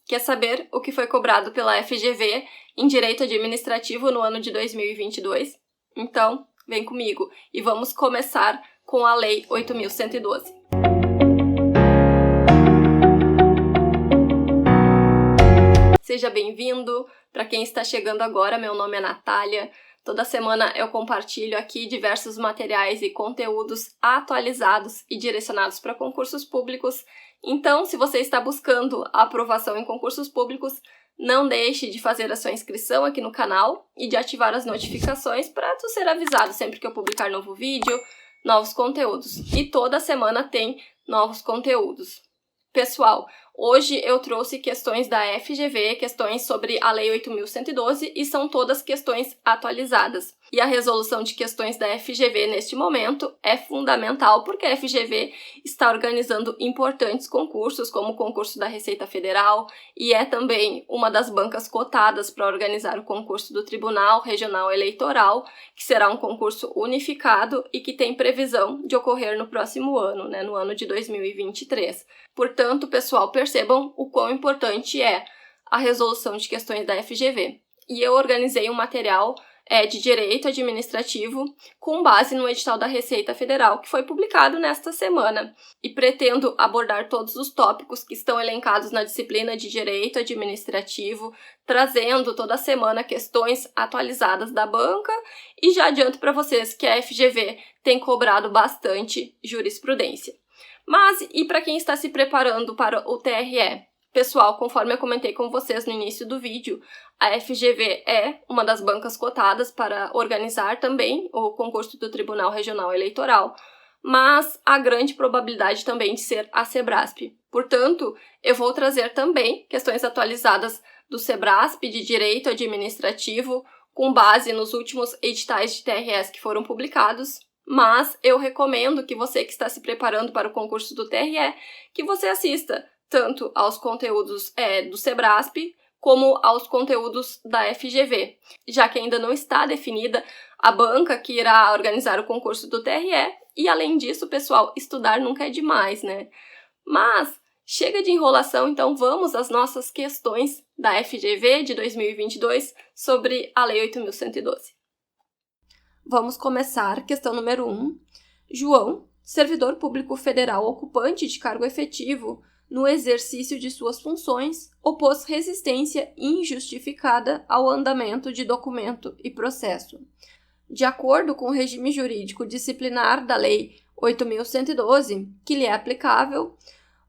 Quer saber o que foi cobrado pela FGV em Direito Administrativo no ano de 2022? Então, vem comigo e vamos começar com a Lei 8.112. Seja bem-vindo. Para quem está chegando agora, meu nome é Natália. Toda semana eu compartilho aqui diversos materiais e conteúdos atualizados e direcionados para concursos públicos. Então, se você está buscando a aprovação em concursos públicos, não deixe de fazer a sua inscrição aqui no canal e de ativar as notificações para tu ser avisado sempre que eu publicar novo vídeo, novos conteúdos. E toda semana tem novos conteúdos. Pessoal, hoje eu trouxe questões da FGV, questões sobre a Lei 8.112 e são todas questões atualizadas. E a resolução de questões da FGV neste momento é fundamental porque a FGV está organizando importantes concursos, como o concurso da Receita Federal, e é também uma das bancas cotadas para organizar o concurso do Tribunal Regional Eleitoral, que será um concurso unificado e que tem previsão de ocorrer no próximo ano, no ano de 2023. Portanto, pessoal, percebam o quão importante é a resolução de questões da FGV. E eu organizei um material de direito administrativo com base no edital da Receita Federal, que foi publicado nesta semana. E pretendo abordar todos os tópicos que estão elencados na disciplina de direito administrativo, trazendo toda semana questões atualizadas da banca. E já adianto para vocês que a FGV tem cobrado bastante jurisprudência. Mas, e para quem está se preparando para o TRE? Pessoal, conforme eu comentei com vocês no início do vídeo, a FGV é uma das bancas cotadas para organizar também o concurso do Tribunal Regional Eleitoral, mas há grande probabilidade também de ser a Sebrasp. Portanto, eu vou trazer também questões atualizadas do Sebrasp de Direito Administrativo, com base nos últimos editais de TRS que foram publicados. Mas eu recomendo que você que está se preparando para o concurso do TRE, que você assista tanto aos conteúdos do Sebrasp, como aos conteúdos da FGV, já que ainda não está definida a banca que irá organizar o concurso do TRE, e além disso, pessoal, estudar nunca é demais, né? Mas chega de enrolação, então vamos às nossas questões da FGV de 2022 sobre a Lei 8.112. Vamos começar. Questão número 1. João, servidor público federal ocupante de cargo efetivo, no exercício de suas funções, opôs resistência injustificada ao andamento de documento e processo. De acordo com o regime jurídico disciplinar da Lei 8.112, que lhe é aplicável,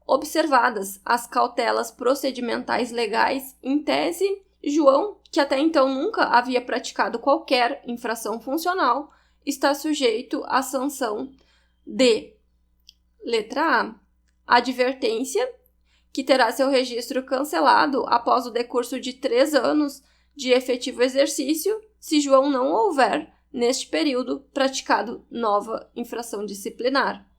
observadas as cautelas procedimentais legais, em tese, João, que até então nunca havia praticado qualquer infração funcional, está sujeito à sanção de letra A. Advertência, que terá seu registro cancelado após o decurso de 3 anos de efetivo exercício, se João não houver, neste período, praticado nova infração disciplinar.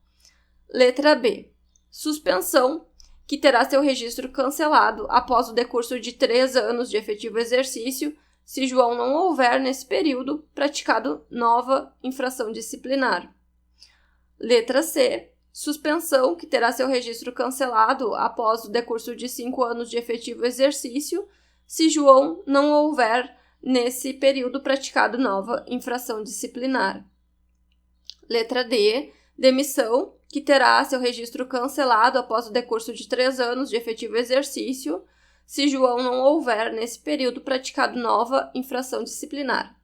Letra B. Suspensão, que terá seu registro cancelado após o decurso de 3 anos de efetivo exercício, se João não houver, nesse período, praticado nova infração disciplinar. Letra C. Suspensão, que terá seu registro cancelado após o decurso de 5 anos de efetivo exercício, se João não houver, nesse período, praticado nova infração disciplinar. Letra D. Demissão, que terá seu registro cancelado após o decurso de 3 anos de efetivo exercício, se João não houver, nesse período, praticado nova infração disciplinar.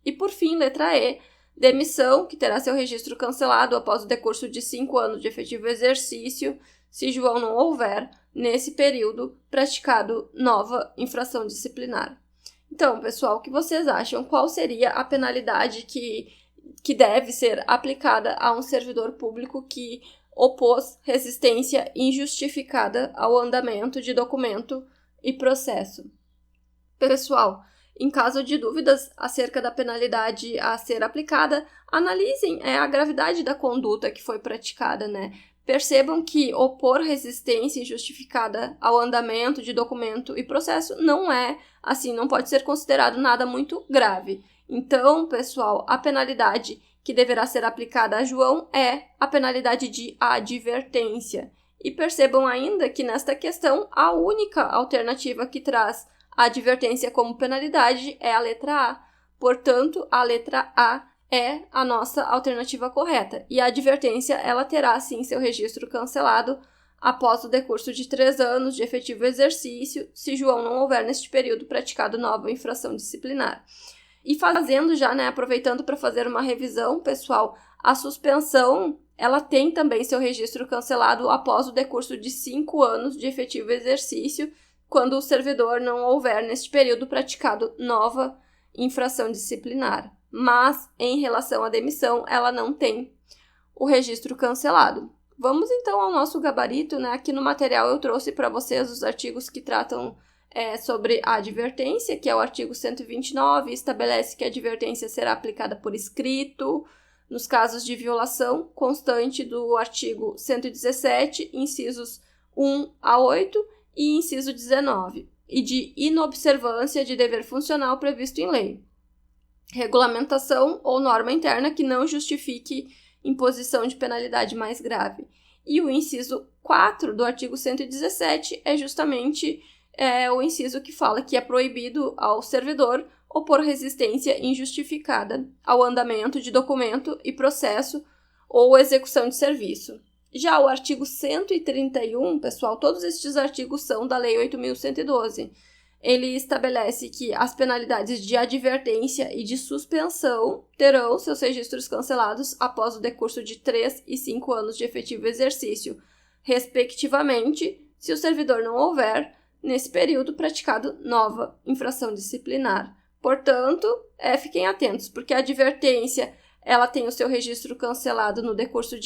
E, por fim, letra E, demissão, que terá seu registro cancelado após o decurso de 5 anos de efetivo exercício, se João não houver, nesse período, praticado nova infração disciplinar. Então, pessoal, o que vocês acham? Qual seria a penalidade que deve ser aplicada a um servidor público que opôs resistência injustificada ao andamento de documento e processo? Pessoal, em caso de dúvidas acerca da penalidade a ser aplicada, analisem a gravidade da conduta que foi praticada, né? Percebam que opor resistência injustificada ao andamento de documento e processo não pode ser considerado nada muito grave. Então, pessoal, a penalidade que deverá ser aplicada a João é a penalidade de advertência. E percebam ainda que nesta questão a única alternativa que traz a advertência como penalidade é a letra A. Portanto, a letra A é a nossa alternativa correta. E a advertência, ela terá, sim, seu registro cancelado após o decurso de 3 anos de efetivo exercício, se João não houver neste período praticado nova infração disciplinar. E fazendo já, aproveitando para fazer uma revisão, pessoal, a suspensão, ela tem também seu registro cancelado após o decurso de 5 anos de efetivo exercício, quando o servidor não houver neste período praticado nova infração disciplinar. Mas, em relação à demissão, ela não tem o registro cancelado. Vamos então ao nosso gabarito, Aqui no material eu trouxe para vocês os artigos que tratam sobre a advertência, que é o artigo 129, estabelece que a advertência será aplicada por escrito, nos casos de violação constante do artigo 117, incisos 1 a 8 e inciso 19, e de inobservância de dever funcional previsto em lei. Regulamentação ou norma interna que não justifique imposição de penalidade mais grave. E o inciso 4 do artigo 117 é justamente o inciso que fala que é proibido ao servidor opor resistência injustificada ao andamento de documento e processo ou execução de serviço. Já o artigo 131, pessoal, todos estes artigos são da Lei 8.112. Ele estabelece que as penalidades de advertência e de suspensão terão seus registros cancelados após o decurso de 3 e 5 anos de efetivo exercício, respectivamente, se o servidor não houver, nesse período, praticado nova infração disciplinar. Portanto, fiquem atentos, porque a advertência ela tem o seu registro cancelado no decurso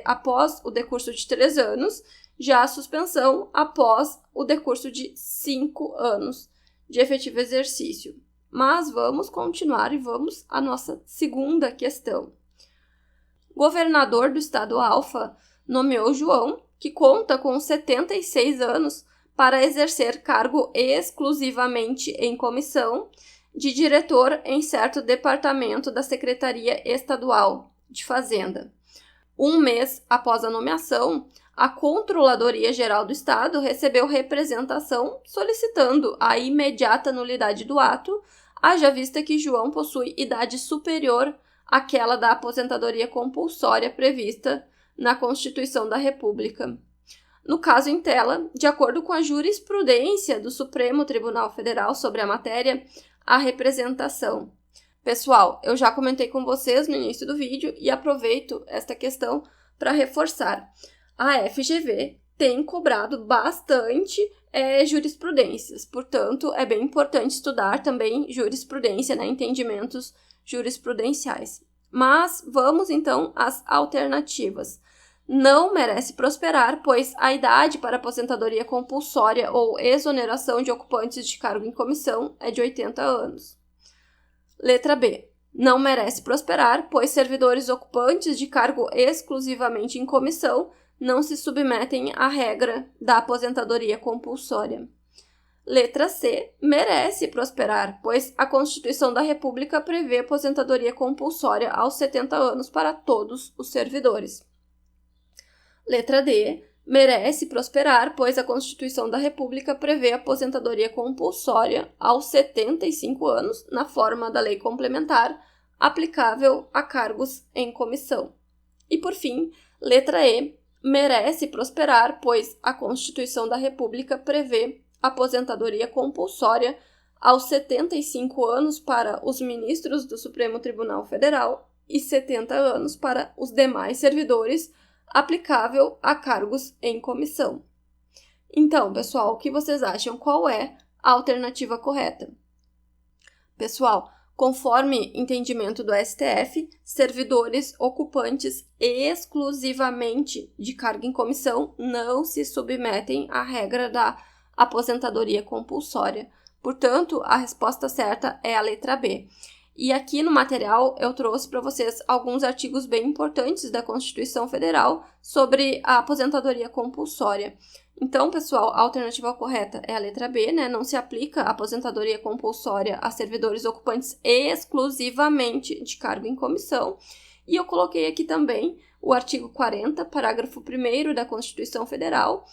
após o decurso de 3 anos, já a suspensão após o decurso de 5 anos de efetivo exercício. Mas vamos continuar e vamos à nossa segunda questão. Governador do estado Alfa nomeou João, que conta com 76 anos, para exercer cargo exclusivamente em comissão de diretor em certo departamento da Secretaria Estadual de Fazenda. Um mês após a nomeação, a Controladoria Geral do Estado recebeu representação solicitando a imediata nulidade do ato, haja vista que João possui idade superior àquela da aposentadoria compulsória prevista na Constituição da República. No caso em tela, de acordo com a jurisprudência do Supremo Tribunal Federal sobre a matéria, a representação. Pessoal, eu já comentei com vocês no início do vídeo e aproveito esta questão para reforçar. A FGV tem cobrado bastante jurisprudências, portanto, é bem importante estudar também jurisprudência, entendimentos jurisprudenciais. Mas vamos então às alternativas. Não merece prosperar, pois a idade para aposentadoria compulsória ou exoneração de ocupantes de cargo em comissão é de 80 anos. Letra B. Não merece prosperar, pois servidores ocupantes de cargo exclusivamente em comissão não se submetem à regra da aposentadoria compulsória. Letra C. Merece prosperar, pois a Constituição da República prevê aposentadoria compulsória aos 70 anos para todos os servidores. Letra D. Merece prosperar, pois a Constituição da República prevê aposentadoria compulsória aos 75 anos, na forma da lei complementar, aplicável a cargos em comissão. E, por fim, letra E. Merece prosperar, pois a Constituição da República prevê aposentadoria compulsória aos 75 anos para os ministros do Supremo Tribunal Federal e 70 anos para os demais servidores, aplicável a cargos em comissão. Então, pessoal, o que vocês acham? Qual é a alternativa correta? Pessoal, conforme entendimento do STF, servidores ocupantes exclusivamente de cargo em comissão não se submetem à regra da aposentadoria compulsória. Portanto, a resposta certa é a letra B. E aqui no material eu trouxe para vocês alguns artigos bem importantes da Constituição Federal sobre a aposentadoria compulsória. Então, pessoal, a alternativa correta é a letra B, Não se aplica a aposentadoria compulsória a servidores ocupantes exclusivamente de cargo em comissão. E eu coloquei aqui também o artigo 40, parágrafo 1º da Constituição Federal,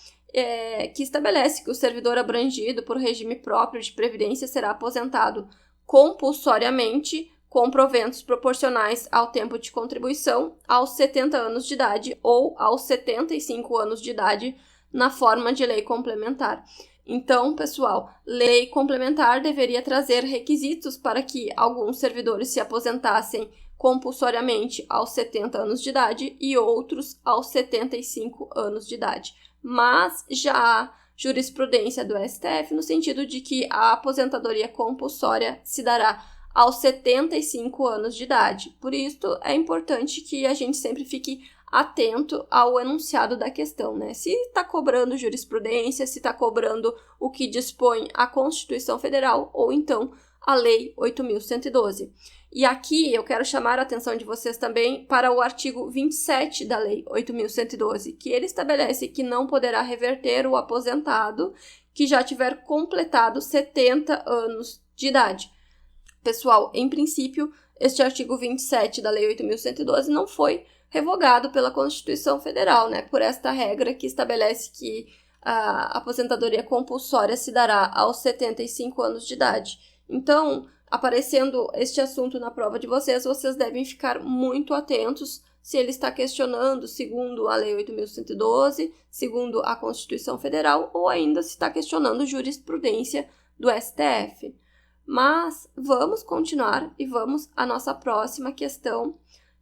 que estabelece que o servidor abrangido por regime próprio de previdência será aposentado compulsoriamente com proventos proporcionais ao tempo de contribuição aos 70 anos de idade ou aos 75 anos de idade na forma de lei complementar. Então, pessoal, lei complementar deveria trazer requisitos para que alguns servidores se aposentassem compulsoriamente aos 70 anos de idade e outros aos 75 anos de idade. Mas já há jurisprudência do STF no sentido de que a aposentadoria compulsória se dará aos 75 anos de idade. Por isso, é importante que a gente sempre fique atento ao enunciado da questão, né? Se está cobrando jurisprudência, se está cobrando o que dispõe a Constituição Federal ou então a Lei 8.112. E aqui eu quero chamar a atenção de vocês também para o artigo 27 da Lei 8.112, que ele estabelece que não poderá reverter o aposentado que já tiver completado 70 anos de idade. Pessoal, em princípio, este artigo 27 da Lei 8.112 não foi revogado pela Constituição Federal, né? Por esta regra que estabelece que a aposentadoria compulsória se dará aos 75 anos de idade. Então, aparecendo este assunto na prova de vocês, vocês devem ficar muito atentos se ele está questionando segundo a Lei 8.112, segundo a Constituição Federal, ou ainda se está questionando jurisprudência do STF. Mas vamos continuar e vamos à nossa próxima questão,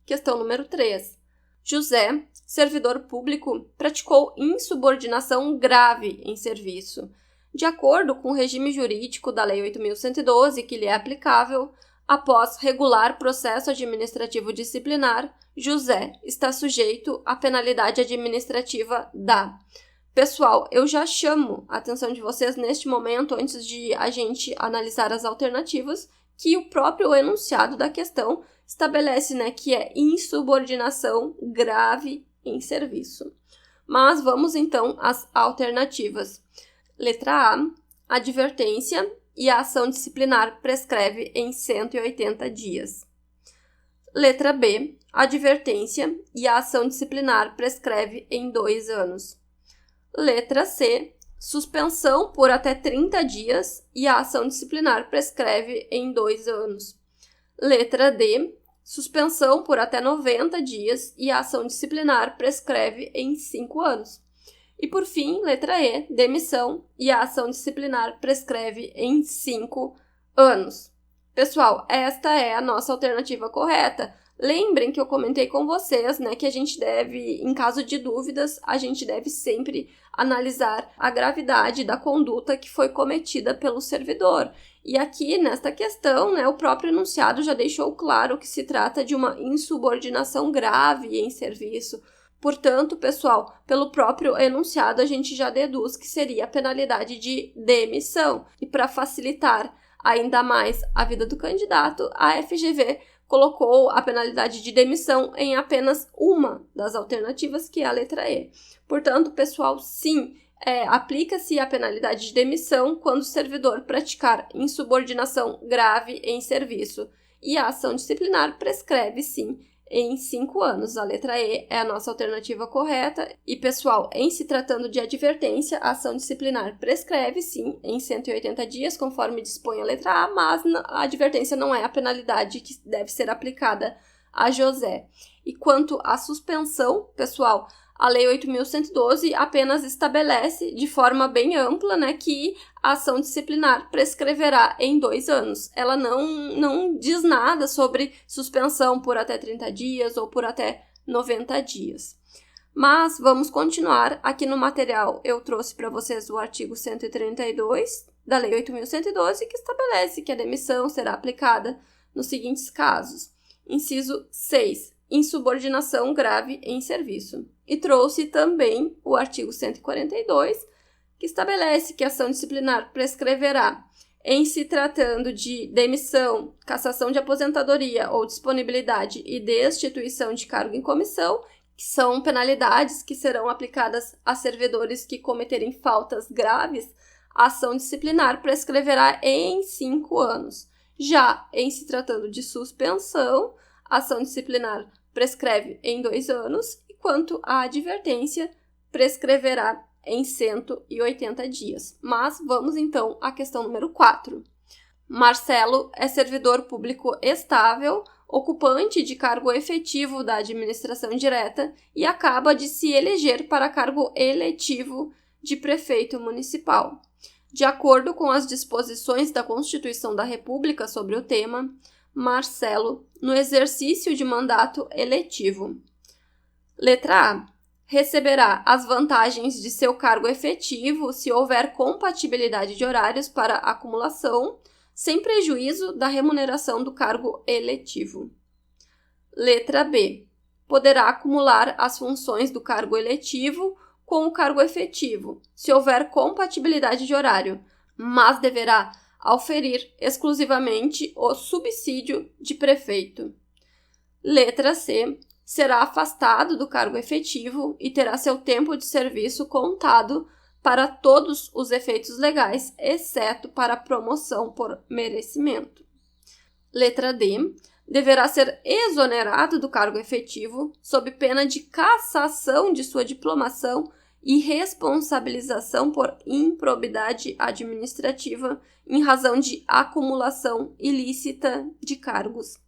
questão número 3. José, servidor público, praticou insubordinação grave em serviço. De acordo com o regime jurídico da Lei 8.112, que lhe é aplicável, após regular processo administrativo disciplinar, José está sujeito à penalidade administrativa da... Pessoal, eu já chamo a atenção de vocês neste momento, antes de a gente analisar as alternativas, que o próprio enunciado da questão estabelece, né, que é insubordinação grave em serviço. Mas vamos então às alternativas. Letra A, advertência e a ação disciplinar prescreve em 180 dias. Letra B, advertência e a ação disciplinar prescreve em 2 anos. Letra C, suspensão por até 30 dias e a ação disciplinar prescreve em 2 anos. Letra D, suspensão por até 90 dias e a ação disciplinar prescreve em 5 anos. E por fim, letra E, demissão e a ação disciplinar prescreve em 5 anos. Pessoal, esta é a nossa alternativa correta. Lembrem que eu comentei com vocês, né, que a gente deve, em caso de dúvidas, a gente deve sempre analisar a gravidade da conduta que foi cometida pelo servidor. E aqui, nesta questão, né, o próprio enunciado já deixou claro que se trata de uma insubordinação grave em serviço. Portanto, pessoal, pelo próprio enunciado, a gente já deduz que seria a penalidade de demissão. E para facilitar ainda mais a vida do candidato, a FGV colocou a penalidade de demissão em apenas uma das alternativas, que é a letra E. Portanto, pessoal, sim, aplica-se a penalidade de demissão quando o servidor praticar insubordinação grave em serviço. E a ação disciplinar prescreve, sim, em 5 anos. A letra E é a nossa alternativa correta. E, pessoal, em se tratando de advertência, a ação disciplinar prescreve, sim, em 180 dias, conforme dispõe a letra A, mas a advertência não é a penalidade que deve ser aplicada a José. E quanto à suspensão, pessoal, a Lei 8.112 apenas estabelece de forma bem ampla, né, que a ação disciplinar prescreverá em 2 anos. Ela não diz nada sobre suspensão por até 30 dias ou por até 90 dias. Mas vamos continuar. Aqui no material eu trouxe para vocês o artigo 132 da Lei 8.112, que estabelece que a demissão será aplicada nos seguintes casos. Inciso 6. Insubordinação grave em serviço. E trouxe também o artigo 142, que estabelece que a ação disciplinar prescreverá em se tratando de demissão, cassação de aposentadoria ou disponibilidade e destituição de cargo em comissão, que são penalidades que serão aplicadas a servidores que cometerem faltas graves. A ação disciplinar prescreverá em 5 anos. Já em se tratando de suspensão, a ação disciplinar prescreve em 2 anos, enquanto a advertência prescreverá em 180 dias. Mas vamos então à questão número 4. Marcelo é servidor público estável, ocupante de cargo efetivo da administração direta e acaba de se eleger para cargo eletivo de prefeito municipal. De acordo com as disposições da Constituição da República sobre o tema, Marcelo, no exercício de mandato eletivo. Letra A. Receberá as vantagens de seu cargo efetivo se houver compatibilidade de horários para acumulação, sem prejuízo da remuneração do cargo eletivo. Letra B. Poderá acumular as funções do cargo eletivo com o cargo efetivo, se houver compatibilidade de horário, mas deverá auferir exclusivamente o subsídio de prefeito. Letra C. Será afastado do cargo efetivo e terá seu tempo de serviço contado para todos os efeitos legais, exceto para promoção por merecimento. Letra D. Deverá ser exonerado do cargo efetivo sob pena de cassação de sua diplomação e responsabilização por improbidade administrativa em razão de acumulação ilícita de cargos.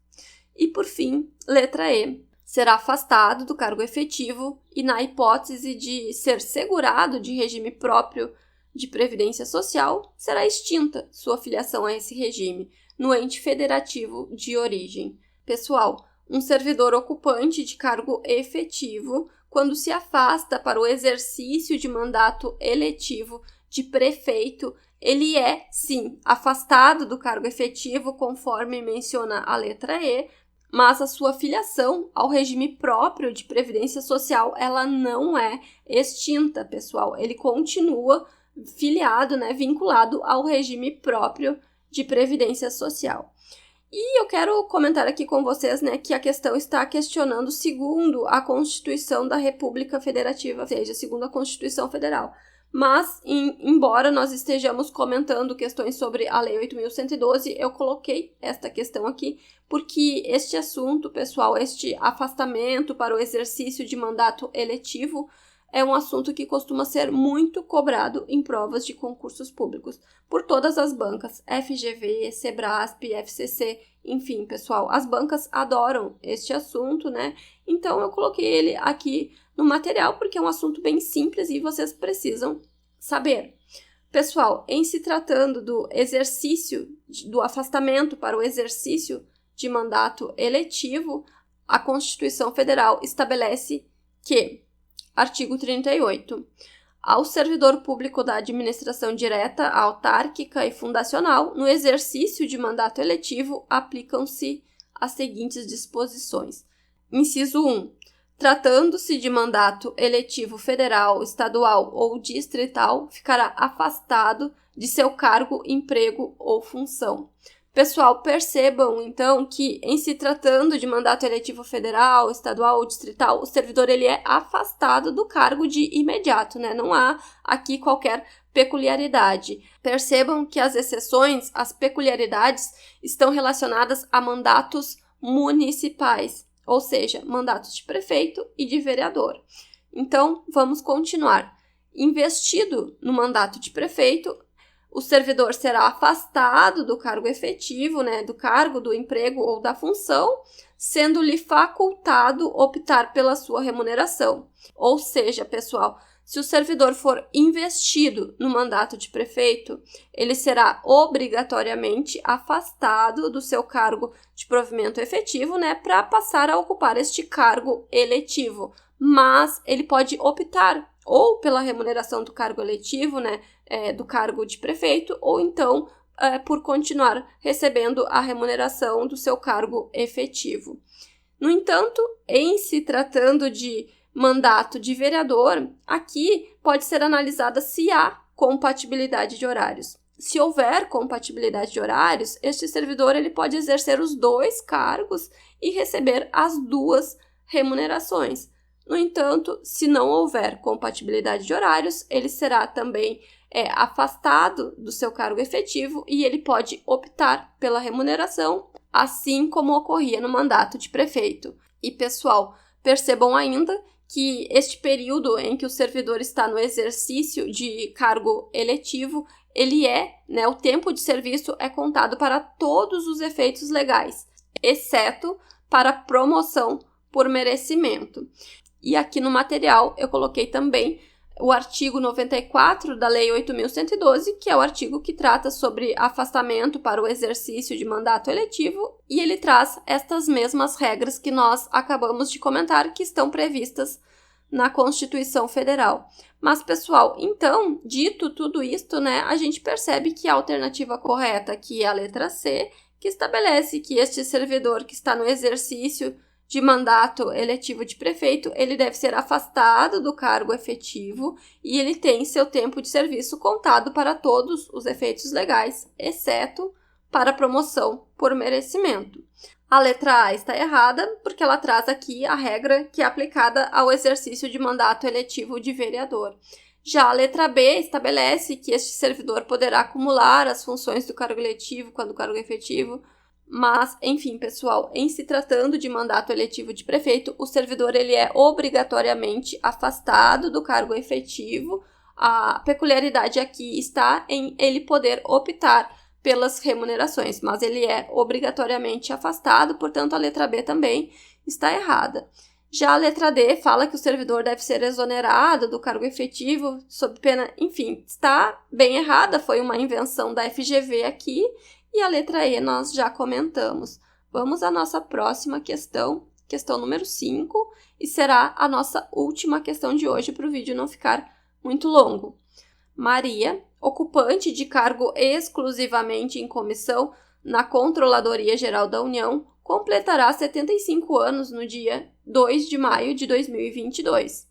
E, por fim, letra E. Será afastado do cargo efetivo e, na hipótese de ser segurado de regime próprio de previdência social, será extinta sua filiação a esse regime no ente federativo de origem. Pessoal, um servidor ocupante de cargo efetivo, quando se afasta para o exercício de mandato eletivo de prefeito, ele é, sim, afastado do cargo efetivo, conforme menciona a letra E, mas a sua filiação ao regime próprio de previdência social, ela não é extinta, pessoal. Ele continua filiado, vinculado ao regime próprio de previdência social. E eu quero comentar aqui com vocês, que a questão está questionando segundo a Constituição da República Federativa, ou seja, segundo a Constituição Federal. Mas, embora nós estejamos comentando questões sobre a Lei 8.112, eu coloquei esta questão aqui porque este assunto, pessoal, este afastamento para o exercício de mandato eletivo é um assunto que costuma ser muito cobrado em provas de concursos públicos por todas as bancas, FGV, Sebrasp, FCC, enfim, pessoal, as bancas adoram este assunto, Então, eu coloquei ele aqui no material porque é um assunto bem simples e vocês precisam saber. Pessoal, em se tratando do exercício, do afastamento para o exercício de mandato eletivo, a Constituição Federal estabelece que, artigo 38, ao servidor público da administração direta, autárquica e fundacional, no exercício de mandato eletivo, aplicam-se as seguintes disposições. Inciso 1. Tratando-se de mandato eletivo federal, estadual ou distrital, ficará afastado de seu cargo, emprego ou função. Pessoal, percebam, então, que em se tratando de mandato eletivo federal, estadual ou distrital, o servidor ele é afastado do cargo de imediato, Não há aqui qualquer peculiaridade. Percebam que as exceções, as peculiaridades, estão relacionadas a mandatos municipais, ou seja, mandatos de prefeito e de vereador. Então, vamos continuar. Investido no mandato de prefeito, o servidor será afastado do cargo efetivo, do cargo, do emprego ou da função, sendo-lhe facultado optar pela sua remuneração. Ou seja, pessoal, se o servidor for investido no mandato de prefeito, ele será obrigatoriamente afastado do seu cargo de provimento efetivo, para passar a ocupar este cargo eletivo. Mas ele pode optar ou pela remuneração do cargo eletivo, do cargo de prefeito, ou então por continuar recebendo a remuneração do seu cargo efetivo. No entanto, em se tratando de mandato de vereador, aqui pode ser analisada se há compatibilidade de horários. Se houver compatibilidade de horários, este servidor ele pode exercer os 2 cargos e receber as 2 remunerações. No entanto, se não houver compatibilidade de horários, ele será também afastado do seu cargo efetivo e ele pode optar pela remuneração assim como ocorria no mandato de prefeito. E, pessoal, percebam ainda que este período em que o servidor está no exercício de cargo eletivo, o tempo de serviço é contado para todos os efeitos legais, exceto para promoção por merecimento. E aqui no material eu coloquei também o artigo 94 da Lei 8.112, que é o artigo que trata sobre afastamento para o exercício de mandato eletivo, e ele traz estas mesmas regras que nós acabamos de comentar, que estão previstas na Constituição Federal. Mas, pessoal, então, dito tudo isto, a gente percebe que a alternativa correta aqui é a letra C, que estabelece que este servidor que está no exercício de mandato eletivo de prefeito, ele deve ser afastado do cargo efetivo e ele tem seu tempo de serviço contado para todos os efeitos legais, exceto para promoção por merecimento. A letra A está errada porque ela traz aqui a regra que é aplicada ao exercício de mandato eletivo de vereador. Já a letra B estabelece que este servidor poderá acumular as funções do cargo eletivo com a do cargo efetivo. Mas, enfim, pessoal, em se tratando de mandato eletivo de prefeito, o servidor ele é obrigatoriamente afastado do cargo efetivo. A peculiaridade aqui está em ele poder optar pelas remunerações, mas ele é obrigatoriamente afastado, portanto, a letra B também está errada. Já a letra D fala que o servidor deve ser exonerado do cargo efetivo sob pena, enfim, está bem errada, foi uma invenção da FGV aqui. E a letra E nós já comentamos. Vamos à nossa próxima questão número 5, e será a nossa última questão de hoje para o vídeo não ficar muito longo. Maria, ocupante de cargo exclusivamente em comissão na Controladoria Geral da União, completará 75 anos no dia 2 de maio de 2022.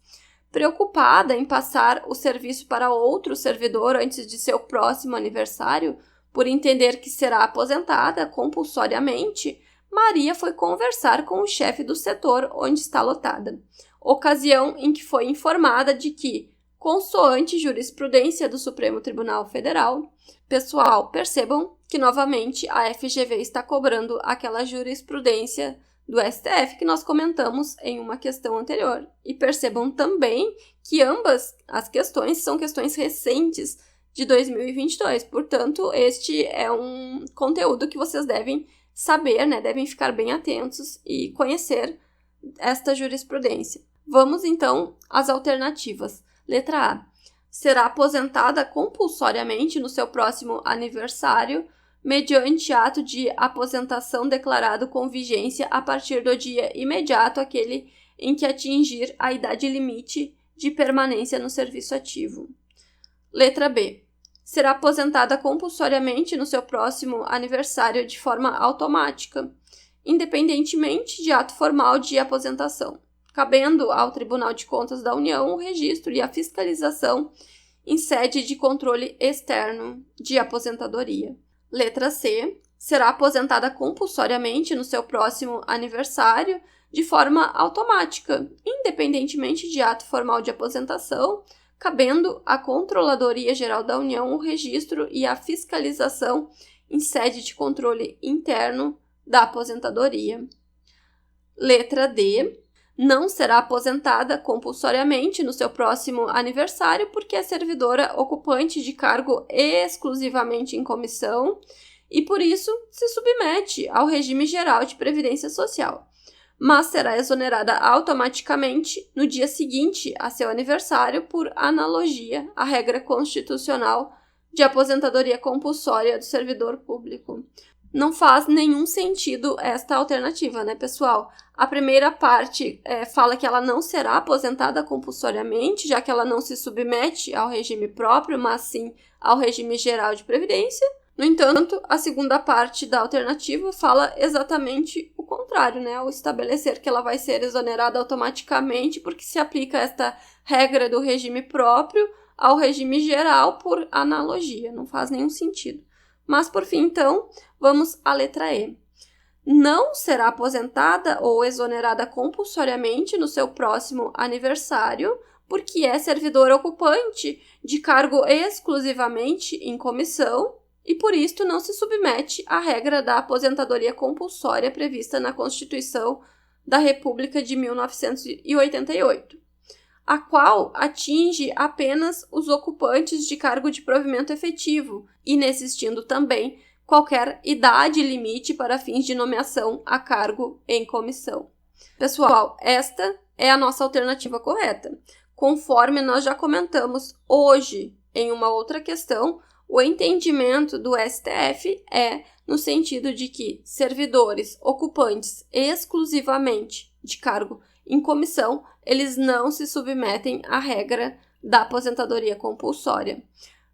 Preocupada em passar o serviço para outro servidor antes de seu próximo aniversário, por entender que será aposentada compulsoriamente, Maria foi conversar com o chefe do setor onde está lotada, ocasião em que foi informada de que, consoante jurisprudência do Supremo Tribunal Federal, pessoal, percebam que novamente a FGV está cobrando aquela jurisprudência do STF que nós comentamos em uma questão anterior. E percebam também que ambas as questões são questões recentes de 2022, portanto, este é um conteúdo que vocês devem saber, devem ficar bem atentos e conhecer esta jurisprudência. Vamos, então, às alternativas. Letra A. Será aposentada compulsoriamente no seu próximo aniversário, mediante ato de aposentação declarado com vigência a partir do dia imediato àquele em que atingir a idade limite de permanência no serviço ativo. Letra B. Será aposentada compulsoriamente no seu próximo aniversário de forma automática, independentemente de ato formal de aposentação, cabendo ao Tribunal de Contas da União o registro e a fiscalização em sede de controle externo de aposentadoria. Letra C. Será aposentada compulsoriamente no seu próximo aniversário de forma automática, independentemente de ato formal de aposentação, cabendo à Controladoria Geral da União o registro e a fiscalização em sede de controle interno da aposentadoria. Letra D. Não será aposentada compulsoriamente no seu próximo aniversário porque é servidora ocupante de cargo exclusivamente em comissão e, por isso, se submete ao regime geral de previdência social, mas será exonerada automaticamente no dia seguinte a seu aniversário por analogia à regra constitucional de aposentadoria compulsória do servidor público. Não faz nenhum sentido esta alternativa, pessoal? A primeira parte fala que ela não será aposentada compulsoriamente, já que ela não se submete ao regime próprio, mas sim ao regime geral de previdência. No entanto, a segunda parte da alternativa fala exatamente o contrário, ao estabelecer que ela vai ser exonerada automaticamente porque se aplica esta regra do regime próprio ao regime geral por analogia. Não faz nenhum sentido. Mas, por fim, então, vamos à letra E. Não será aposentada ou exonerada compulsoriamente no seu próximo aniversário, porque é servidor ocupante de cargo exclusivamente em comissão e por isso não se submete à regra da aposentadoria compulsória prevista na Constituição da República de 1988, a qual atinge apenas os ocupantes de cargo de provimento efetivo, inexistindo também qualquer idade limite para fins de nomeação a cargo em comissão. Pessoal, esta é a nossa alternativa correta. Conforme nós já comentamos hoje em uma outra questão, o entendimento do STF é no sentido de que servidores ocupantes exclusivamente de cargo em comissão, eles não se submetem à regra da aposentadoria compulsória.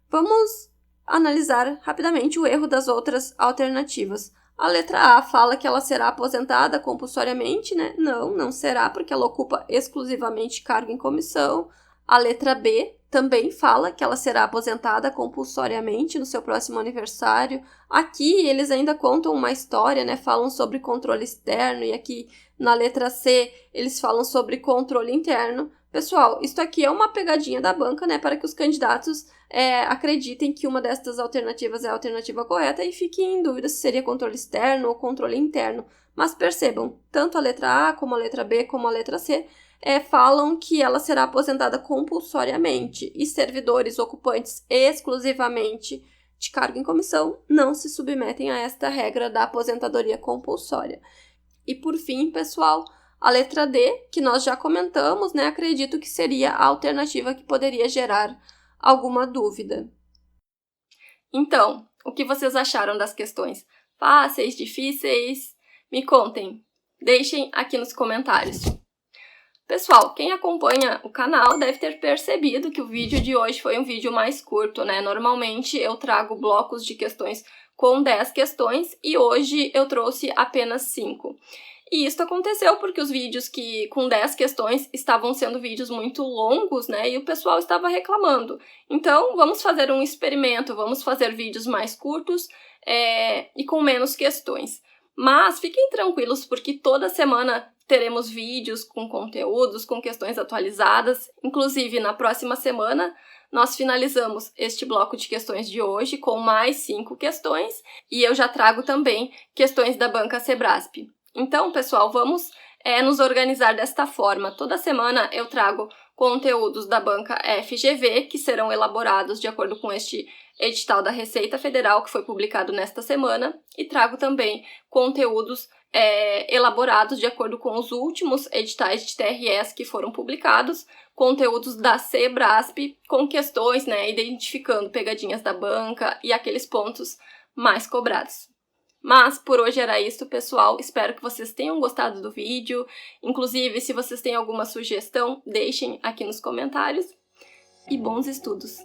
Vamos analisar rapidamente o erro das outras alternativas. A letra A fala que ela será aposentada compulsoriamente, né? Não será, porque ela ocupa exclusivamente cargo em comissão. A letra B também fala que ela será aposentada compulsoriamente no seu próximo aniversário. Aqui eles ainda contam uma história, né? Falam sobre controle externo, e aqui na letra C eles falam sobre controle interno. Pessoal, isso aqui é uma pegadinha da banca, né? Para que os candidatos acreditem que uma destas alternativas é a alternativa correta e fiquem em dúvida se seria controle externo ou controle interno. Mas percebam, tanto a letra A, como a letra B, como a letra C, falam que ela será aposentada compulsoriamente, e servidores ocupantes exclusivamente de cargo em comissão não se submetem a esta regra da aposentadoria compulsória. E por fim, pessoal, a letra D, que nós já comentamos, né? Acredito que seria a alternativa que poderia gerar alguma dúvida. Então, o que vocês acharam das questões? Fáceis, difíceis? Me contem, deixem aqui nos comentários. Pessoal, quem acompanha o canal deve ter percebido que o vídeo de hoje foi um vídeo mais curto, né? Normalmente eu trago blocos de questões com 10 questões e hoje eu trouxe apenas 5. E isso aconteceu porque os vídeos com 10 questões estavam sendo vídeos muito longos, né? E o pessoal estava reclamando. Então, vamos fazer um experimento, vamos fazer vídeos mais curtos e com menos questões. Mas fiquem tranquilos, porque toda semana teremos vídeos com conteúdos, com questões atualizadas. Inclusive, na próxima semana, nós finalizamos este bloco de questões de hoje com mais 5 questões. E eu já trago também questões da banca Sebrasp. Então, pessoal, vamos nos organizar desta forma. Toda semana eu trago conteúdos da banca FGV, que serão elaborados de acordo com este edital da Receita Federal, que foi publicado nesta semana, e trago também conteúdos elaborados de acordo com os últimos editais de TRS que foram publicados, conteúdos da Sebrasp, com questões, né, identificando pegadinhas da banca e aqueles pontos mais cobrados. Mas por hoje era isso, pessoal. Espero que vocês tenham gostado do vídeo. Inclusive, se vocês têm alguma sugestão, deixem aqui nos comentários. E bons estudos!